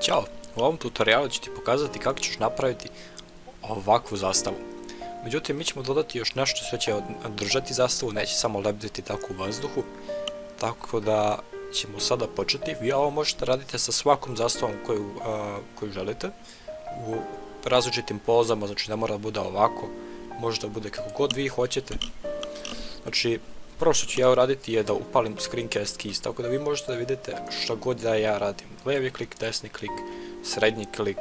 Ćao, u ovom tutorialu ću ti pokazati kako ćeš napraviti ovakvu zastavu. Međutim, mi ćemo dodati još nešto što će držati zastavu, neće samo lebditi tako u vazduhu. Tako da ćemo sada početi. Vi ovo možete raditi sa svakom zastavom koju želite. U različitim pozama, znači ne mora da bude ovako, može da bude kako god vi hoćete. Znači, prvo što ću ja uraditi je da upalim screencast keys, tako da vi možete da vidite što god da ja radim. Levi klik, desni klik, srednji klik,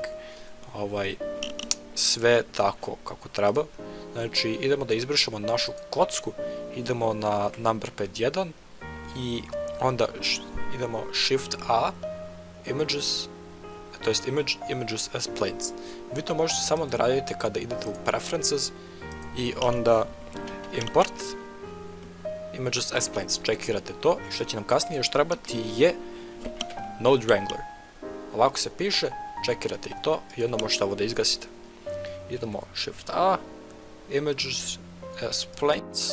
sve tako kako treba. Znači, idemo da izbrišemo našu kocku, idemo na number pad 1 i onda idemo Shift A, Images, to jest Images as Planes. Vi to možete samo da radite kada idete u Preferences i onda Import Images as Planes, čekirate to i što će nam kasnije još trebati je Node Wrangler. Ovako se piše, čekirate i to i onda možete ovo da izgasite. Idemo Shift A, Images as Planes,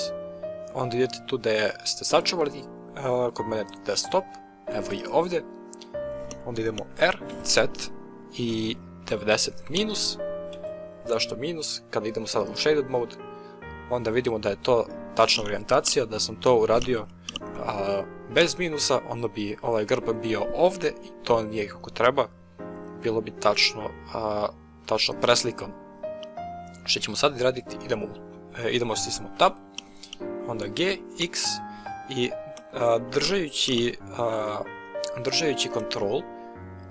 onda idete tu da ste sačuvali, kod mene je tu desktop, evo i ovdje, onda idemo R, Z i 90 minus. Zašto minus? Kada idemo sada u Shaded mode, onda vidimo da je to tačna orijentacija, da sam to uradio bez minusa, onda bi ovaj grb bio ovdje i to nije kako treba, bilo bi tačno preslikano. Što ćemo sad raditi, idemo stisnemo Tab, onda G, X i držajući Ctrl,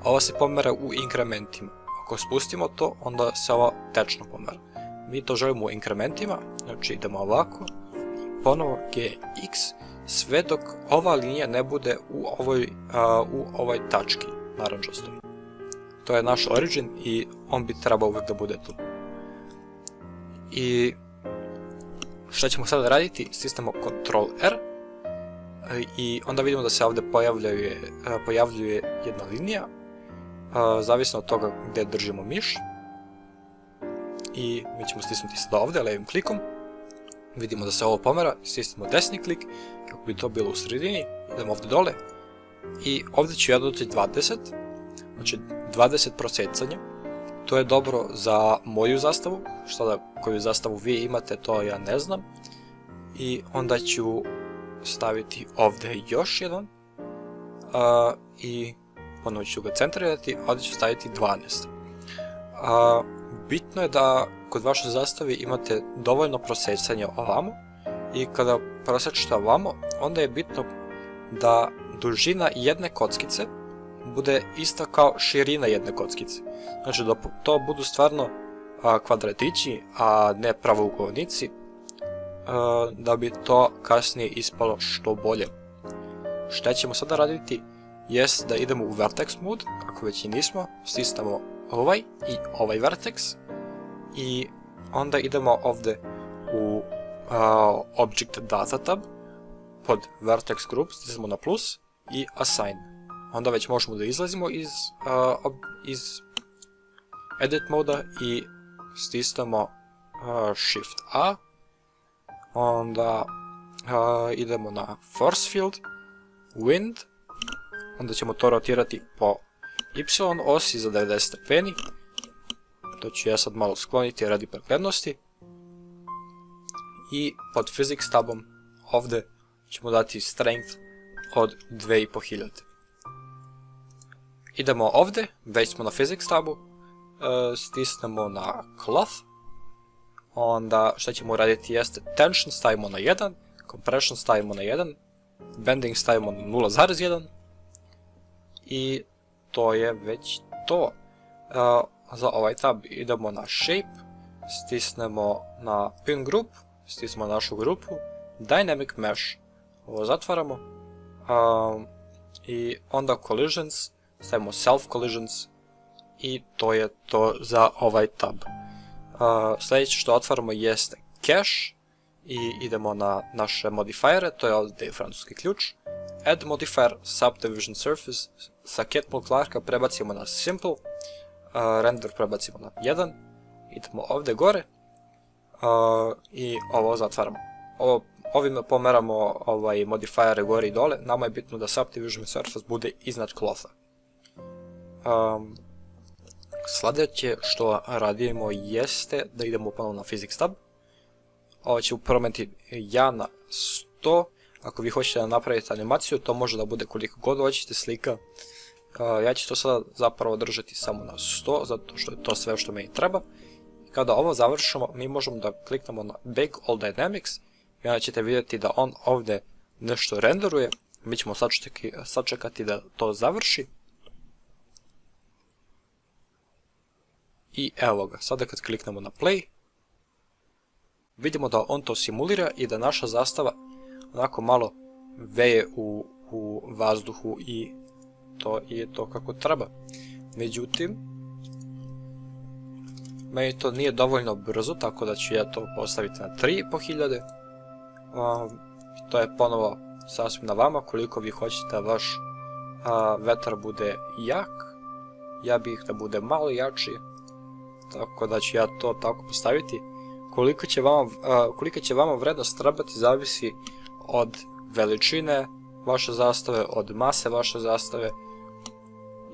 ovo se pomera u inkrementima. Ako spustimo to, onda se ovo tečno pomera. Mi to želimo u inkrementima, znači idemo ovako, i ponovo GX, sve dok ova linija ne bude u ovoj tački, narančastoj. To je naš origin i on bi trebao uvijek da bude tu. I što ćemo sada raditi, stisnemo Ctrl R i onda vidimo da se ovdje pojavljuje jedna linija, zavisno od toga gdje držimo miš. I mi ćemo stisnuti sada ovdje levim klikom, vidimo da se ovo pomera, stisnemo desni klik kako bi to bilo u sredini, idemo ovdje dole i ovdje ću ja dodati 20, znači 20 prosjecanja. To je dobro za moju zastavu, koju zastavu vi imate to ja ne znam. I onda ću staviti ovdje još jedan i ponovno ću ga centrirati, ovdje ću staviti 12. Bitno je da kod vaše zastave imate dovoljno prosjecanja ovamo i kada prosječite ovamo, onda je bitno da dužina jedne kockice bude ista kao širina jedne kockice. Znači da to budu stvarno kvadratići, a ne pravougovnici, da bi to kasnije ispalo što bolje. Što ćemo sada raditi jest da idemo u Vertex mode, ako već i nismo, stisnemo ovaj i ovaj Vertex i onda idemo ovdje u Object Data tab, pod Vertex Group stisnemo na plus i Assign. Onda već možemo da izlazimo iz Edit moda i stisnemo Shift A, onda idemo na Force Field, Wind, onda ćemo to rotirati po Y osi za 90 stepeni, to ću ja sad malo skloniti radi preglednosti i pod Physics tabom ovdje ćemo dati Strength od 2500. Idemo ovdje, već smo na Physics tabu, stisnemo na Cloth, onda što ćemo raditi jeste Tension stavimo na 1, Compression stavimo na 1, Bending stavimo na 0,1 i to je već to. Za ovaj tab idemo na Shape, stisnemo na Pin Group, stisnemo našu grupu, Dynamic Mesh, ovo zatvaramo i onda Collisions, stavimo Self Collisions i to je to za ovaj tab. Sljedeće što otvaramo jeste Cache i idemo na naše modifajere, to je ovdje francuski ključ. Add modifier Subdivision Surface, sa Cat Clarka prebacimo na Simple, Render prebacimo na 1, idemo ovdje gore i ovo zatvaramo. Ovime pomeramo modifajere gore i dole, nama je bitno da Subdivision Surface bude iznad Clotha. Sljedeće što radimo jeste da idemo ponovno na Physics tab. Ovo će promijeniti 1 na 100. Ako vi hoćete da napravite animaciju, to može da bude koliko god hoćete slika. Ja ću to sada zapravo držati samo na 100, zato što je to sve što meni treba. Kada ovo završimo, mi možemo da kliknemo na Bake All Dynamics i onda ćete vidjeti da on ovdje nešto renderuje. Mi ćemo sačekati da to završi. I evo ga, sada kad kliknemo na Play, vidimo da on to simulira i da naša zastava onako malo veje u vazduhu i to je to kako treba. Međutim, meni to nije dovoljno brzo, tako da ću ja to postaviti na 3500. To je ponovo sasvim na vama koliko vi hoćete da vaš vetar bude jak. Ja bih da bude malo jači, tako da ću ja to tako postaviti. Kolika će vama vrednost trebati zavisi od veličine vaše zastave, od mase vaše zastave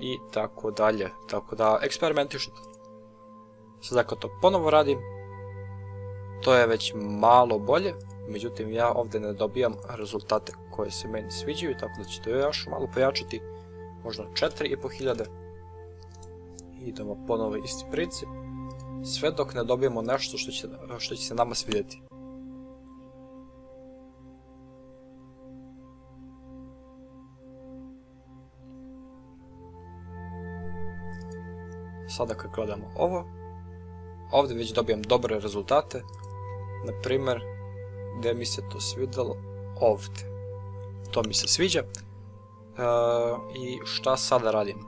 i tako dalje. Tako da eksperimentišite. Sada kad to ponovo radim, to je već malo bolje, međutim ja ovdje ne dobijam rezultate koje se meni sviđaju, tako da ću to još malo pojačati, možda 4500. Idemo ponovo isti princip, sve dok ne dobijemo nešto što će se nama svidjeti. Sada kad gledamo ovo, ovdje već dobijam dobre rezultate, na primjer, gdje mi se to svidjelo, ovdje. To mi se sviđa. I šta sada radim?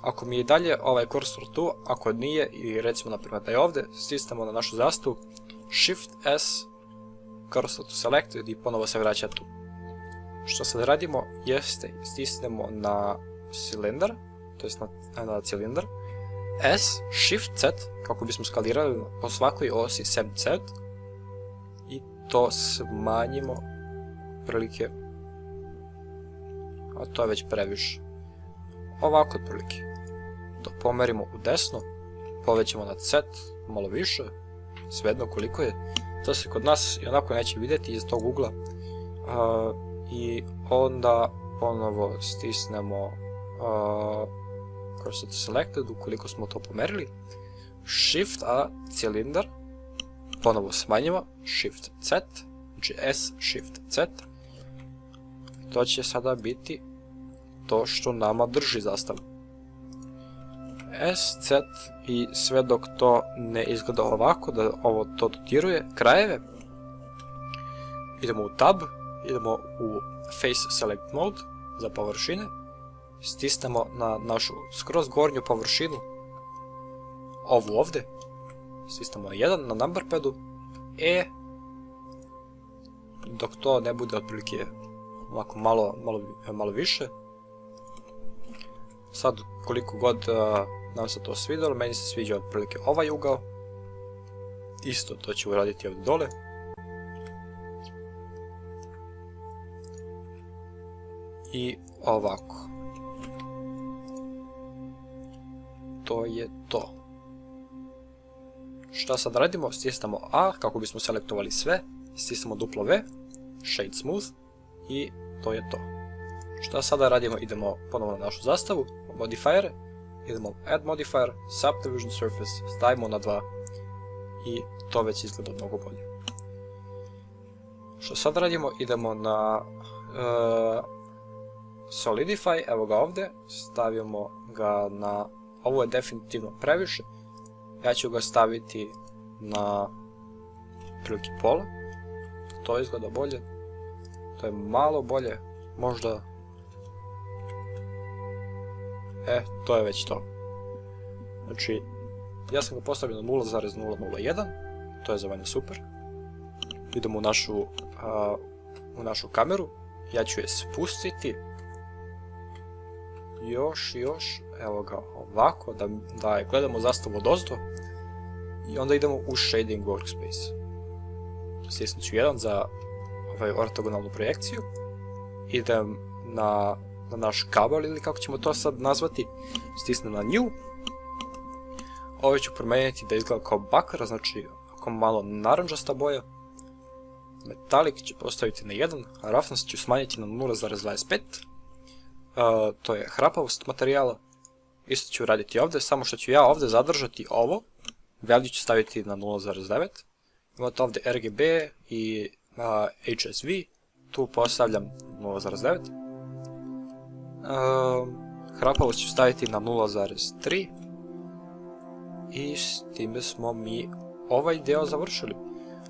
Ako mi je dalje ovaj kursor tu, ako nije, i recimo na primjer da je ovdje, stisnemo na našu zastavu, Shift S, cursor to selected i ponovo se vraća tu. Što sad radimo jeste stisnemo na cilindar, to jest na cilindar, S, Shift Z, kako bismo skalirali po svakoj osi sem Z, i to smanjimo prilike, a to je već previše. Ovako otprilike. To pomerimo u desno, povećamo na Z malo više, svejedno koliko je. To se kod nas i onako neće vidjeti iz tog ugla. I onda ponovo stisnemo cursor to selected ukoliko smo to pomerili. Shift A, cilindar, ponovo smanjimo, Shift Z, znači S, Shift Z. To će sada biti to što nama drži zastavu. S, Z i sve dok to ne izgleda ovako, da ovo to dotiruje krajeve. Idemo u Tab, idemo u Face Select Mode za površine. Stisnemo na našu skroz gornju površinu, ovu ovdje, stisnemo na 1 na number padu, dok to ne bude otprilike ovako malo više. Sad koliko god nam se to svidjelo, meni se sviđa otprilike ovaj ugao, isto to ću uraditi ovdje dole. I ovako. To je to. Šta sad radimo? Stisnemo A kako bismo selektovali sve, stisnemo duplo V, Shade Smooth i to je to. Šta sada radimo? Idemo ponovno na našu zastavu, modifiere, idemo Add Modifier, Subdivision Surface, stavimo na 2 i to već izgleda mnogo bolje. Što sad radimo? Idemo na Solidify, evo ga ovdje, stavimo ga na, ovo je definitivno previše, ja ću ga staviti na prilike pola, to izgleda bolje, to je malo bolje, možda, to je već to. Znači, ja sam ga postavio na 0,001, to je za mene super. Idemo u našu kameru, ja ću je spustiti, još, evo ga ovako, da je gledamo zastavu odozdo i onda idemo u Shading Workspace. Stisnut ću 1 za ortogonalnu projekciju, idem na naš kabel ili kako ćemo to sad nazvati, stisnem na New, Ovo ću promijeniti da izgleda kao bakar, znači ako malo naranđasta boja. Metalik ću postaviti na 1, a roughness ću smanjiti na 0,25. To je hrapavost materijala. Isto ću raditi ovdje, samo što ću ja ovdje zadržati ovo. Value ću staviti na 0,9. Imate ovdje RGB i HSV. Tu postavljam 0,9. Hrapavost ću staviti na 0,3. I s time smo mi ovaj deo završili.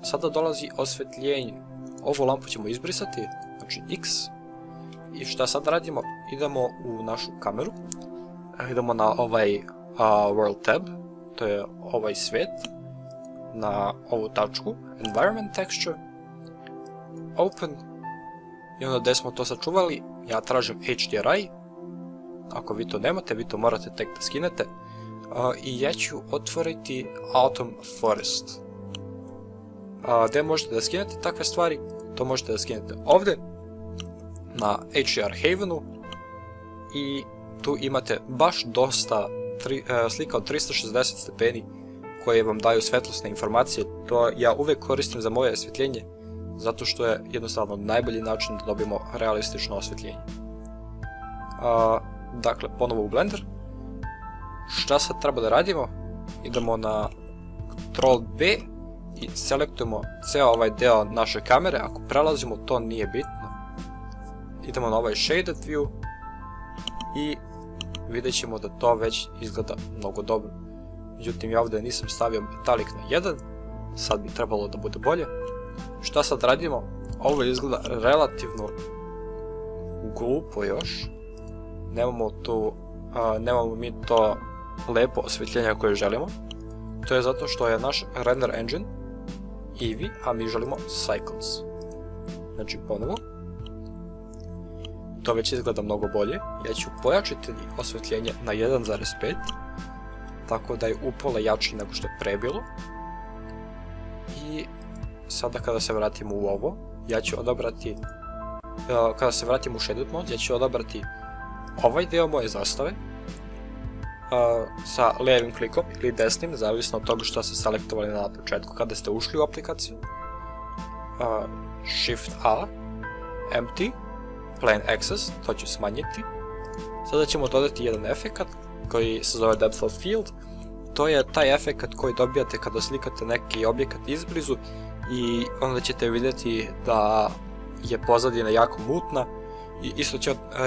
Sada dolazi osvjetljenje. Ovu lampu ćemo izbrisati, znači X. I šta sad radimo? Idemo u našu kameru. Idemo na ovaj World tab, to je ovaj svijet. Na ovu tačku, Environment Texture. Open. I onda gdje smo to sačuvali, ja tražim HDRI. Ako vi to nemate, vi to morate tek da skinete. I ja ću otvoriti Autumn Forest. Gdje možete da skinete takve stvari? To možete da skinete ovdje, na HDR Havenu. I tu imate baš dosta slika od 360 stepeni koje vam daju svetlosne informacije. To ja uvijek koristim za moje osvjetljenje, zato što je jednostavno najbolji način da dobijemo realistično osvjetljenje. Dakle, ponovo u Blender. Šta sad treba da radimo? Idemo na Ctrl B i selektujemo ceo ovaj deo naše kamere. Ako prelazimo, to nije bitno. Idemo na ovaj Shaded View i vidjet ćemo da to već izgleda mnogo dobro. Međutim, ja ovdje nisam stavio metalik na 1, sad bi trebalo da bude bolje. Šta sad radimo? Ovo izgleda relativno glupo još. Nemamo mi to lepo osvjetljenje koje želimo. To je zato što je naš render engine Eevee, a mi želimo Cycles. Znači ponovo. To već izgleda mnogo bolje. Ja ću pojačiti osvjetljenje na 1,5, tako da je upola jači nego što je pre bilo. I sada kada se vratimo u ovo, ja ću odabrati, kada se vratimo u Shaded Mode, ja ću odabrati ovaj deo moje zastave sa lijevim klikom ili desnim, zavisno od toga što ste selektovali na početku kada ste ušli u aplikaciju. Shift A, Empty, Plane Access, to ću smanjiti. Sada ćemo dodati jedan efekat koji se zove Depth of Field. To je taj efekat koji dobijate kada slikate neki objekat izblizu i onda ćete vidjeti da je pozadina jako mutna i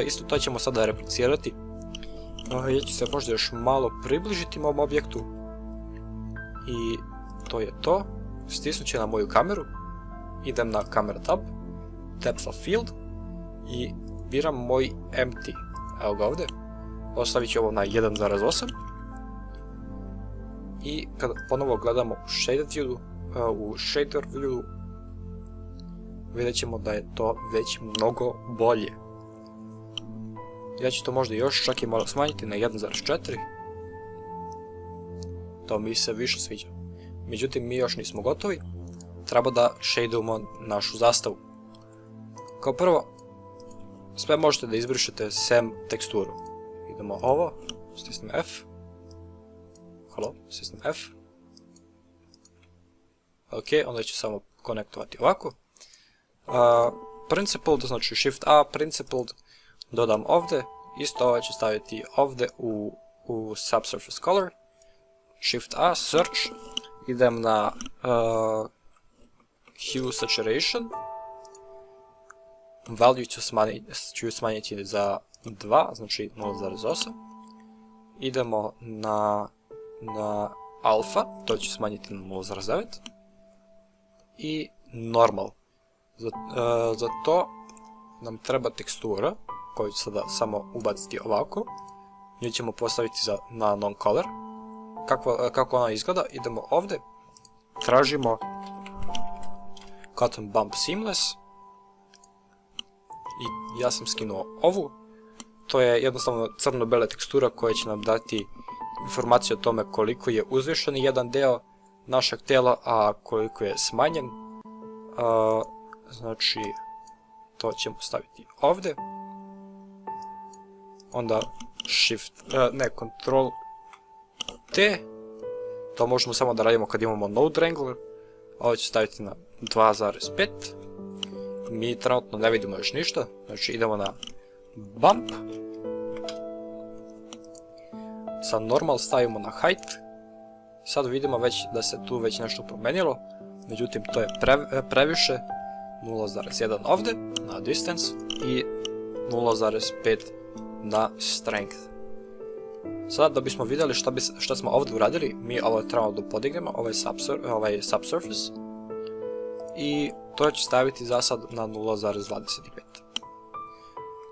isto to ćemo sada replicirati. Ja ću se možda još malo približiti mom objektu i to je to. Stisnut ću na moju kameru, idem na Camera tab, Depth of Field i biram moj Empty. Evo ga ovdje. Ostavit ću ovo na 1,8 i kada ponovo gledamo u Shader View, vidjet ćemo da je to već mnogo bolje. Ja ću to možda još čak i malo smanjiti na 1,4. To mi se više sviđa. Međutim, mi još nismo gotovi. Treba da shadujemo našu zastavu. Kao prvo, sve možete da izbrišete sem teksturu. Idemo ovo, stisnem F. Stisnem F. Ok, onda ću samo konektovati ovako. Principled, znači Shift A, Principled, dodam ovdje. Isto ovo ću staviti ovdje u Subsurface Color. Shift A, Search. Idem na Hue Saturation. Value ću smanjiti za 2, znači 0,8. Idemo na Alpha, to ću smanjiti na 0,9. I Normal. Za to nam treba tekstura, koju ću sada samo ubaciti ovako. Nju ćemo postaviti na Non-Color. Kako ona izgleda, idemo ovdje. Tražimo Cotton Bump Seamless. I ja sam skinuo ovu. To je jednostavno crno-bela tekstura koja će nam dati informaciju o tome koliko je uzvišeni jedan deo našeg tijela, a koliko je smanjen. Znači, to ćemo staviti ovdje. Onda Ctrl T To možemo samo da radimo kad imamo Node Wrangler. Ovo ću staviti na 2,5. Mi trenutno ne vidimo još ništa, znači idemo na Bump. Sad normal stavimo na height. Sad vidimo već da se tu već nešto promenilo, međutim to je previše. 0,1 ovdje na distance i 0,5 na strength. Sada da bismo vidjeli šta smo ovdje uradili, mi ovo trebamo da podignemo, ovaj subsurface, i to ću staviti za sad na 0,25.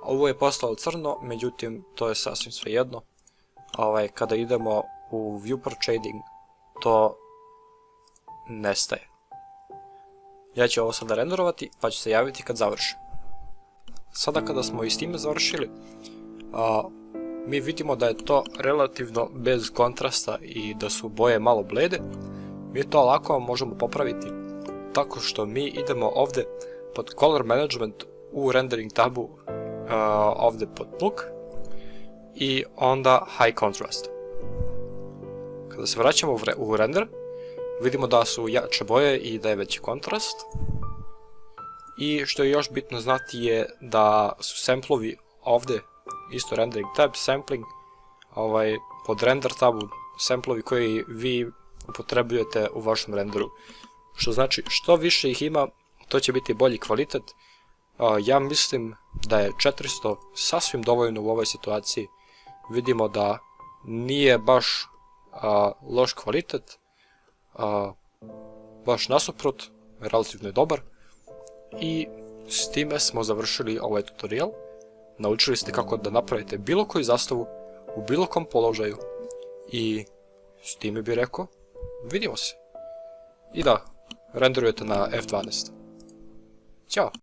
Ovo je postalo crno, međutim to je sasvim svejedno. Kada idemo u viewport shading, to nestaje. Ja ću ovo sada renderovati, pa ću se javiti kad završim. Sada kada smo i s time završili, mi vidimo da je to relativno bez kontrasta i da su boje malo blede. Mi to lako možemo popraviti tako što mi idemo ovdje pod Color Management u Rendering tabu, ovdje pod Look, i onda High Contrast. Kada se vraćamo u render, vidimo da su jače boje i da je veći kontrast. I što je još bitno znati je da su samplovi ovdje, isto Rendering tab, Sampling, pod Render tabu, samplovi koji vi upotrebljujete u vašem renderu. Što znači, što više ih ima, to će biti bolji kvalitet. Ja mislim da je 400 sasvim dovoljno u ovoj situaciji. Vidimo da nije baš loš kvalitet, baš nasuprot, relativno je dobar. I s time smo završili ovaj tutorial. Naučili ste kako da napravite bilo koju zastavu u bilo kom položaju i s time bih rekao, vidimo se. I da, renderujete na F12. Ćao!